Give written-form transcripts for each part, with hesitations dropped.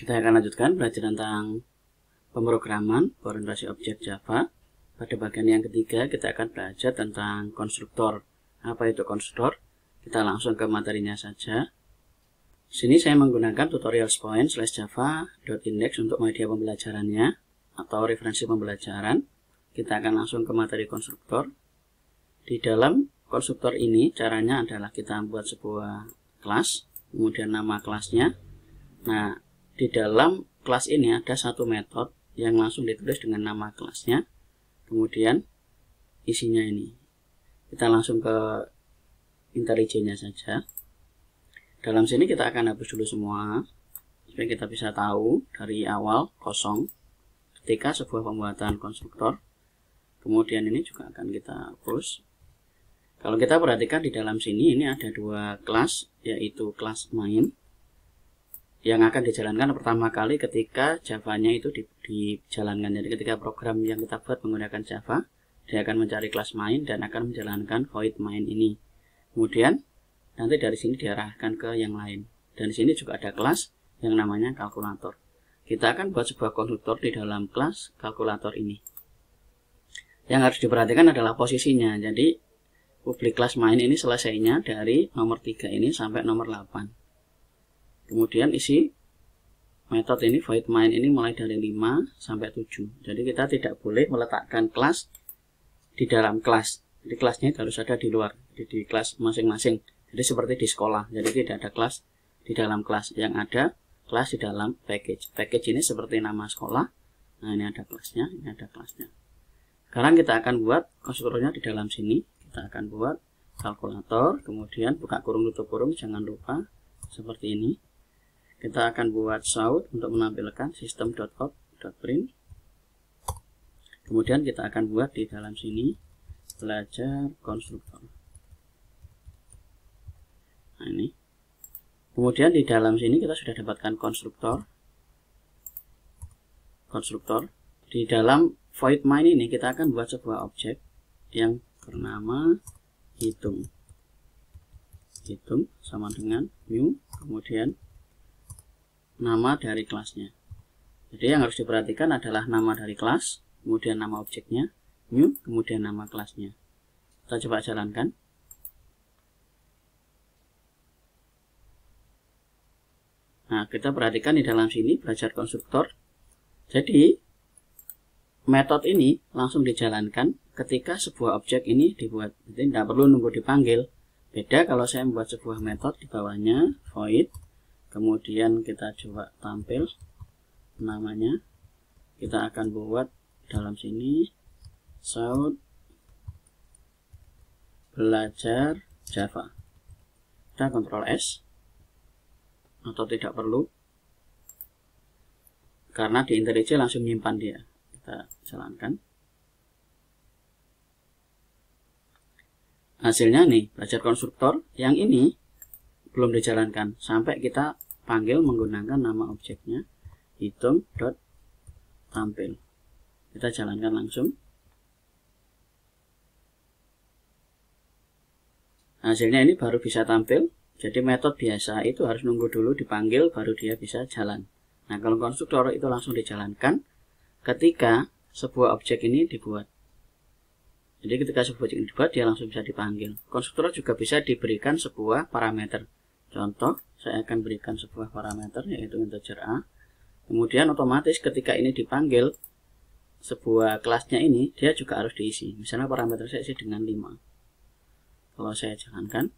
Kita akan lanjutkan belajar tentang pemrograman berorientasi objek Java. Pada bagian yang ketiga kita akan belajar tentang konstruktor. Apa itu konstruktor? Kita langsung ke materinya saja. Sini saya menggunakan tutorialspoint/java.index untuk media pembelajarannya atau referensi pembelajaran. Kita akan langsung ke materi konstruktor. Di dalam konstruktor ini caranya adalah kita buat sebuah kelas, kemudian nama kelasnya. Nah, di dalam kelas ini ada satu metode yang langsung ditulis dengan nama kelasnya. Kemudian isinya ini. Kita langsung ke IntelliJ-nya saja. Dalam sini kita akan hapus dulu semua supaya kita bisa tahu dari awal kosong ketika sebuah pembuatan konstruktor. Kemudian ini juga akan kita hapus. Kalau kita perhatikan di dalam sini ini ada dua kelas, yaitu kelas main yang akan dijalankan pertama kali ketika Java-nya itu dijalankan. Jadi ketika program yang kita buat menggunakan Java, dia akan mencari kelas main dan akan menjalankan void main ini. Kemudian nanti dari sini diarahkan ke yang lain. Dan di sini juga ada kelas yang namanya kalkulator. Kita akan buat sebuah konstruktor di dalam kelas kalkulator ini. Yang harus diperhatikan adalah posisinya. Jadi publik kelas main ini selesainya dari nomor 3 ini sampai nomor 8. Kemudian isi metode ini void main ini mulai dari 5 sampai 7. Jadi kita tidak boleh meletakkan kelas di dalam kelas. Jadi kelasnya harus ada di luar, di kelas masing-masing. Jadi seperti di sekolah. Jadi tidak ada kelas di dalam kelas, yang ada kelas di dalam package. Package ini seperti nama sekolah. Nah, ini ada kelasnya, ini ada kelasnya. Sekarang kita akan buat konstruktornya di dalam sini. Kita akan buat kalkulator, kemudian buka kurung tutup kurung, jangan lupa seperti ini. Kita akan buat shout untuk menampilkan system.out.print. Kemudian kita akan buat di dalam sini belajar konstruktor. Nah, ini. Kemudian di dalam sini kita sudah dapatkan konstruktor. Di dalam void main ini kita akan buat sebuah objek yang bernama hitung. Hitung sama dengan new, kemudian nama dari kelasnya. Jadi yang harus diperhatikan adalah nama dari kelas, kemudian nama objeknya, new, kemudian nama kelasnya. Kita coba jalankan. Nah, kita perhatikan di dalam sini belajar konstruktor. Jadi metode ini langsung dijalankan ketika sebuah objek ini dibuat. Jadi tidak perlu nunggu dipanggil. Beda kalau saya membuat sebuah metode di bawahnya void. Kemudian kita coba tampil namanya. Kita akan buat dalam sini shout belajar Java. Kita Ctrl S. Atau tidak perlu, karena di IntelliJ langsung menyimpan dia. Kita jalankan. Hasilnya nih, belajar konstruktor yang ini belum dijalankan sampai kita panggil menggunakan nama objeknya hitung.tampil. Kita jalankan langsung. Hasilnya ini baru bisa tampil. Jadi metode biasa itu harus nunggu dulu dipanggil baru dia bisa jalan. Nah, kalau konstruktor itu langsung dijalankan ketika sebuah objek ini dibuat. Jadi ketika sebuah objek ini dibuat, dia langsung bisa dipanggil. Konstruktor juga bisa diberikan sebuah parameter. Contoh, saya akan berikan sebuah parameter yaitu integer A. Kemudian otomatis ketika ini dipanggil sebuah kelasnya ini, dia juga harus diisi. Misalnya parameter saya isi dengan 5. Kalau saya jalankan,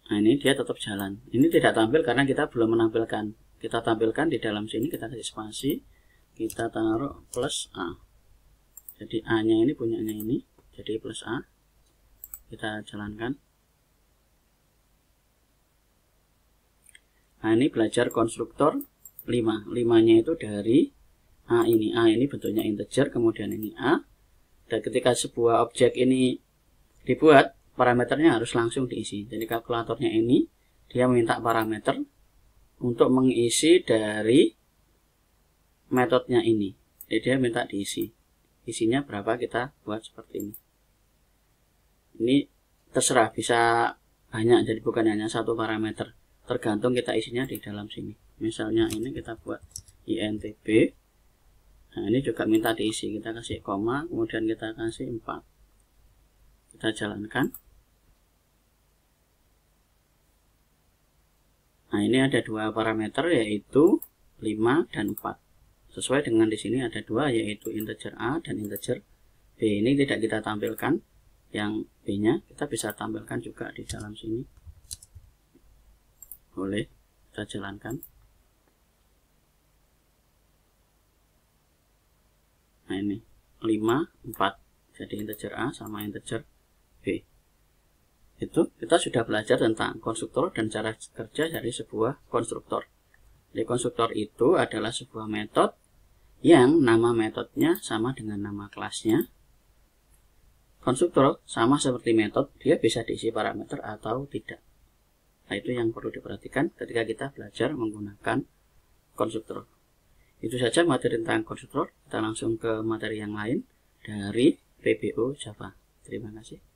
nah ini dia tetap jalan. Ini tidak tampil karena kita belum menampilkan. Kita tampilkan di dalam sini, kita kasih spasi, kita taruh plus A. Jadi A-nya ini punyanya ini, jadi plus A. Kita jalankan. Nah, ini belajar konstruktor 5. 5-nya itu dari A ini. A ini bentuknya integer, kemudian ini A. Dan ketika sebuah objek ini dibuat, parameternya harus langsung diisi. Jadi kalkulatornya ini dia minta parameter untuk mengisi dari metodenya ini. Jadi dia minta diisi. Isinya berapa kita buat seperti ini. Ini terserah, bisa banyak, jadi bukan hanya satu parameter. tergantung kita isinya di dalam sini. Misalnya ini kita buat INTB. Nah, ini juga minta diisi, kita kasih koma, kemudian kita kasih 4. Kita jalankan. Nah, ini ada dua parameter, yaitu 5 dan 4. Sesuai dengan di sini ada dua, yaitu integer A dan integer B. Ini tidak kita tampilkan, yang B-nya kita bisa tampilkan juga di dalam sini. Boleh, kita jalankan. Nah, ini 5, 4. Jadi integer A sama integer B. Itu kita sudah belajar tentang konstruktor dan cara kerja dari sebuah konstruktor. Jadi konstruktor itu adalah sebuah metode yang nama metodenya sama dengan nama kelasnya. Konstruktor sama seperti metode, dia bisa diisi parameter atau tidak. Nah, itu yang perlu diperhatikan ketika kita belajar menggunakan konstruktor. Itu saja materi tentang konstruktor. Kita langsung ke materi yang lain dari PBO Java. Terima kasih.